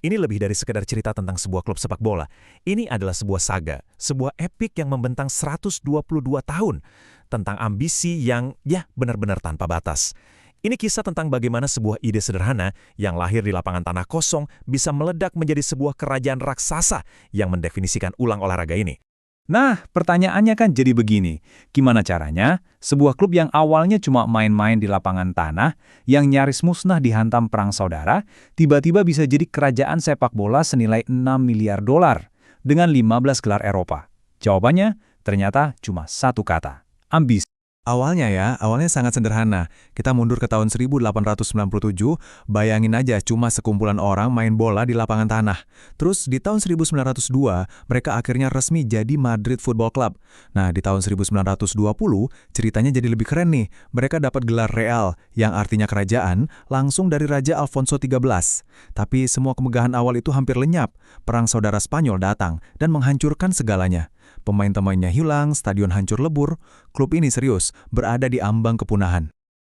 Ini lebih dari sekedar cerita tentang sebuah klub sepak bola. Ini adalah sebuah saga, sebuah epik yang membentang 122 tahun tentang ambisi yang benar-benar tanpa batas. Ini kisah tentang bagaimana sebuah ide sederhana yang lahir di lapangan tanah kosong bisa meledak menjadi sebuah kerajaan raksasa yang mendefinisikan ulang olahraga ini. Nah, pertanyaannya kan jadi begini, gimana caranya sebuah klub yang awalnya cuma main-main di lapangan tanah, yang nyaris musnah dihantam perang saudara, tiba-tiba bisa jadi kerajaan sepak bola senilai 6 miliar dolar dengan 15 gelar Eropa? Jawabannya ternyata cuma satu kata, ambisi. Awalnya sangat sederhana. Kita mundur ke tahun 1897, bayangin aja cuma sekumpulan orang main bola di lapangan tanah. Terus di tahun 1902, mereka akhirnya resmi jadi Madrid Football Club. Nah, di tahun 1920, ceritanya jadi lebih keren nih. Mereka dapat gelar Real, yang artinya kerajaan, langsung dari Raja Alfonso XIII. Tapi semua kemegahan awal itu hampir lenyap. Perang saudara Spanyol datang dan menghancurkan segalanya. Pemain-pemainnya hilang, stadion hancur lebur, klub ini serius berada di ambang kepunahan.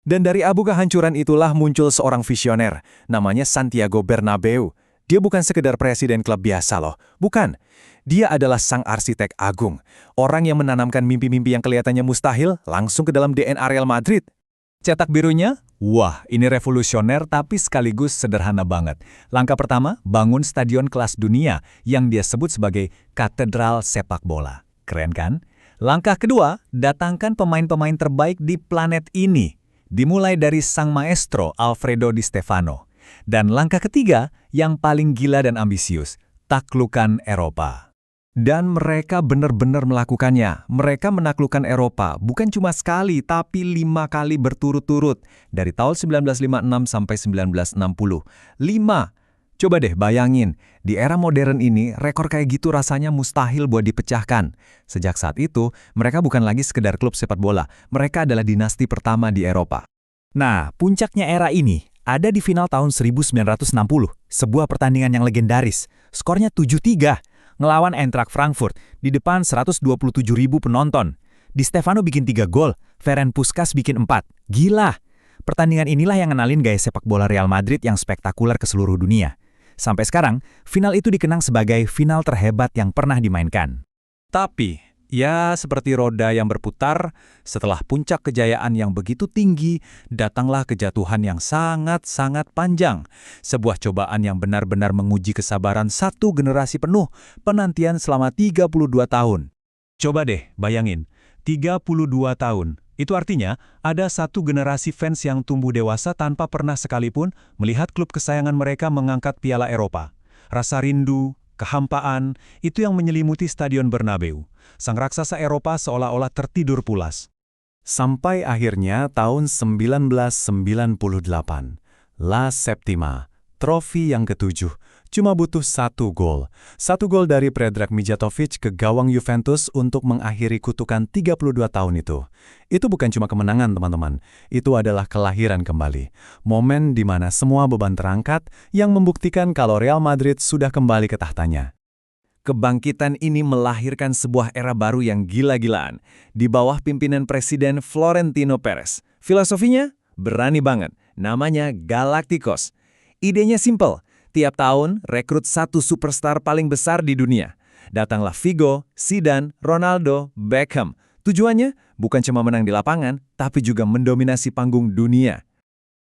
Dan dari abu kehancuran itulah muncul seorang visioner, namanya Santiago Bernabeu. Dia bukan sekedar presiden klub biasa loh, bukan. Dia adalah sang arsitek agung, orang yang menanamkan mimpi-mimpi yang kelihatannya mustahil langsung ke dalam DNA Real Madrid. Cetak birunya? Wah, ini revolusioner tapi sekaligus sederhana banget. Langkah pertama, bangun stadion kelas dunia yang dia sebut sebagai katedral sepak bola. Keren kan? Langkah kedua, datangkan pemain-pemain terbaik di planet ini. Dimulai dari sang maestro Alfredo Di Stefano. Dan langkah ketiga, yang paling gila dan ambisius, taklukan Eropa. Dan mereka benar-benar melakukannya. Mereka menaklukkan Eropa bukan cuma sekali, tapi 5 kali berturut-turut. Dari tahun 1956 sampai 1960. 5. Coba deh bayangin, di era modern ini, rekor kayak gitu rasanya mustahil buat dipecahkan. Sejak saat itu, mereka bukan lagi sekedar klub sepak bola. Mereka adalah dinasti pertama di Eropa. Nah, puncaknya era ini ada di final tahun 1960. Sebuah pertandingan yang legendaris. Skornya 7-3. Ngelawan Eintracht Frankfurt di depan 127.000 penonton. Di Stefano bikin 3 gol, Ferenc Puskás bikin 4. Gila! Pertandingan inilah yang ngenalin gaya sepak bola Real Madrid yang spektakuler ke seluruh dunia. Sampai sekarang, final itu dikenang sebagai final terhebat yang pernah dimainkan. Tapi, ya seperti roda yang berputar, setelah puncak kejayaan yang begitu tinggi, datanglah kejatuhan yang sangat-sangat panjang. Sebuah cobaan yang benar-benar menguji kesabaran satu generasi penuh, penantian selama 32 tahun. Coba deh bayangin, 32 tahun. Itu artinya ada satu generasi fans yang tumbuh dewasa tanpa pernah sekalipun melihat klub kesayangan mereka mengangkat Piala Eropa. Rasa rindu, kehampaan, itu yang menyelimuti Stadion Bernabeu. Sang raksasa Eropa seolah-olah tertidur pulas. Sampai akhirnya tahun 1998, La Septima, trofi yang ke-7, cuma butuh 1 gol. 1 gol dari Predrag Mijatovic ke gawang Juventus untuk mengakhiri kutukan 32 tahun itu. Itu bukan cuma kemenangan, teman-teman. Itu adalah kelahiran kembali. Momen di mana semua beban terangkat yang membuktikan kalau Real Madrid sudah kembali ke tahtanya. Kebangkitan ini melahirkan sebuah era baru yang gila-gilaan di bawah pimpinan Presiden Florentino Perez. Filosofinya berani banget, namanya Galacticos. Idenya simple, tiap tahun rekrut satu superstar paling besar di dunia. Datanglah Figo, Zidane, Ronaldo, Beckham. Tujuannya bukan cuma menang di lapangan, tapi juga mendominasi panggung dunia.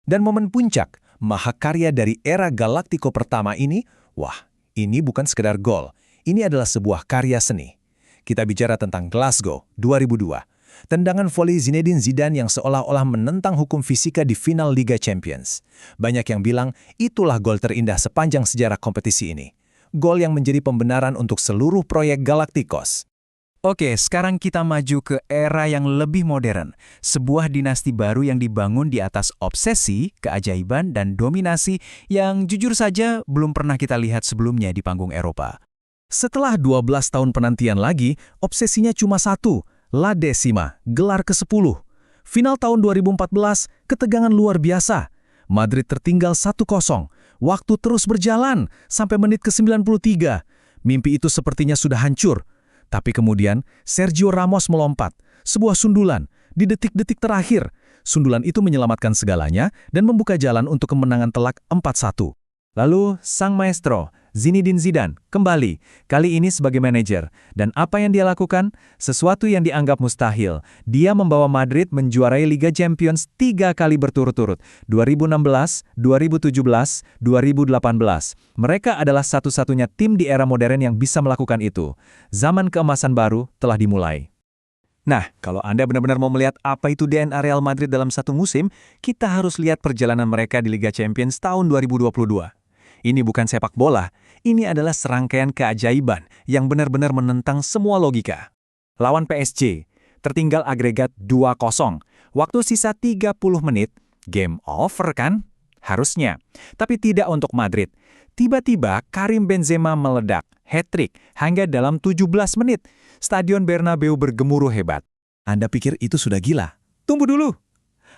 Dan momen puncak, mahakarya dari era Galactico pertama ini, wah, ini bukan sekedar gol. Ini adalah sebuah karya seni. Kita bicara tentang Glasgow 2002. Tendangan voli Zinedine Zidane yang seolah-olah menentang hukum fisika di final Liga Champions. Banyak yang bilang itulah gol terindah sepanjang sejarah kompetisi ini. Gol yang menjadi pembenaran untuk seluruh proyek Galacticos. Oke, sekarang kita maju ke era yang lebih modern. Sebuah dinasti baru yang dibangun di atas obsesi, keajaiban, dan dominasi yang jujur saja belum pernah kita lihat sebelumnya di panggung Eropa. Setelah 12 tahun penantian lagi, obsesinya cuma satu, La Decima, gelar ke-10. Final tahun 2014, ketegangan luar biasa. Madrid tertinggal 1-0. Waktu terus berjalan sampai menit ke-93. Mimpi itu sepertinya sudah hancur. Tapi kemudian, Sergio Ramos melompat. Sebuah sundulan di detik-detik terakhir. Sundulan itu menyelamatkan segalanya dan membuka jalan untuk kemenangan telak 4-1. Lalu, sang maestro, Zinedine Zidane, kembali, kali ini sebagai manajer. Dan apa yang dia lakukan? Sesuatu yang dianggap mustahil. Dia membawa Madrid menjuarai Liga Champions 3 kali berturut-turut, 2016, 2017, 2018. Mereka adalah satu-satunya tim di era modern yang bisa melakukan itu. Zaman keemasan baru telah dimulai. Nah, kalau Anda benar-benar mau melihat apa itu DNA Real Madrid dalam satu musim, kita harus lihat perjalanan mereka di Liga Champions tahun 2022. Ini bukan sepak bola, ini adalah serangkaian keajaiban yang benar-benar menentang semua logika. Lawan PSG, tertinggal agregat 2-0. Waktu sisa 30 menit, game over kan? Harusnya. Tapi tidak untuk Madrid. Tiba-tiba Karim Benzema meledak, hat-trick, hingga dalam 17 menit. Stadion Bernabeu bergemuruh hebat. Anda pikir itu sudah gila? Tunggu dulu.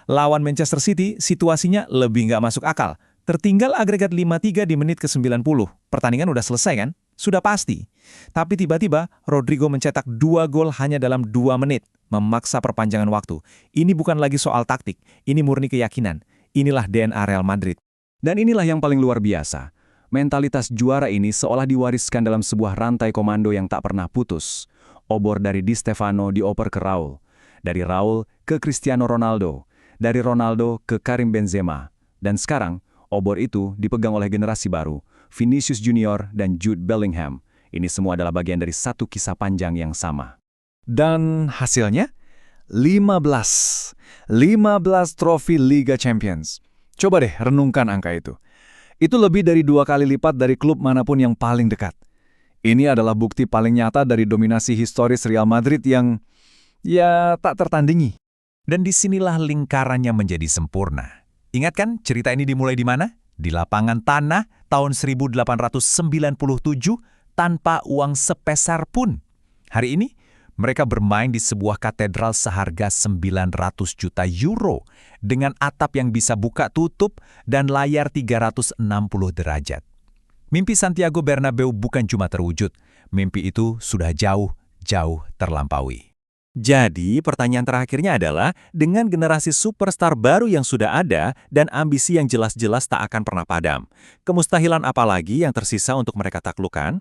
Lawan Manchester City, situasinya lebih nggak masuk akal. Tertinggal agregat 5-3 di menit ke-90. Pertandingan udah selesai kan? Sudah pasti. Tapi tiba-tiba, Rodrigo mencetak 2 gol hanya dalam 2 menit. Memaksa perpanjangan waktu. Ini bukan lagi soal taktik. Ini murni keyakinan. Inilah DNA Real Madrid. Dan inilah yang paling luar biasa. Mentalitas juara ini seolah diwariskan dalam sebuah rantai komando yang tak pernah putus. Obor dari Di Stefano dioper ke Raul. Dari Raul ke Cristiano Ronaldo. Dari Ronaldo ke Karim Benzema. Dan sekarang, obor itu dipegang oleh generasi baru, Vinicius Junior dan Jude Bellingham. Ini semua adalah bagian dari satu kisah panjang yang sama. Dan hasilnya? 15 trofi Liga Champions. Coba deh renungkan angka itu. Itu lebih dari 2 kali lipat dari klub manapun yang paling dekat. Ini adalah bukti paling nyata dari dominasi historis Real Madrid yang, ya, tak tertandingi. Dan disinilah lingkarannya menjadi sempurna. Ingat kan cerita ini dimulai di mana? Di lapangan tanah tahun 1897 tanpa uang sepeser pun. Hari ini, mereka bermain di sebuah katedral seharga 900 juta euro dengan atap yang bisa buka tutup dan layar 360 derajat. Mimpi Santiago Bernabeu bukan cuma terwujud, mimpi itu sudah jauh terlampaui. Jadi, pertanyaan terakhirnya adalah, dengan generasi superstar baru yang sudah ada dan ambisi yang jelas-jelas tak akan pernah padam, kemustahilan apa lagi yang tersisa untuk mereka taklukkan?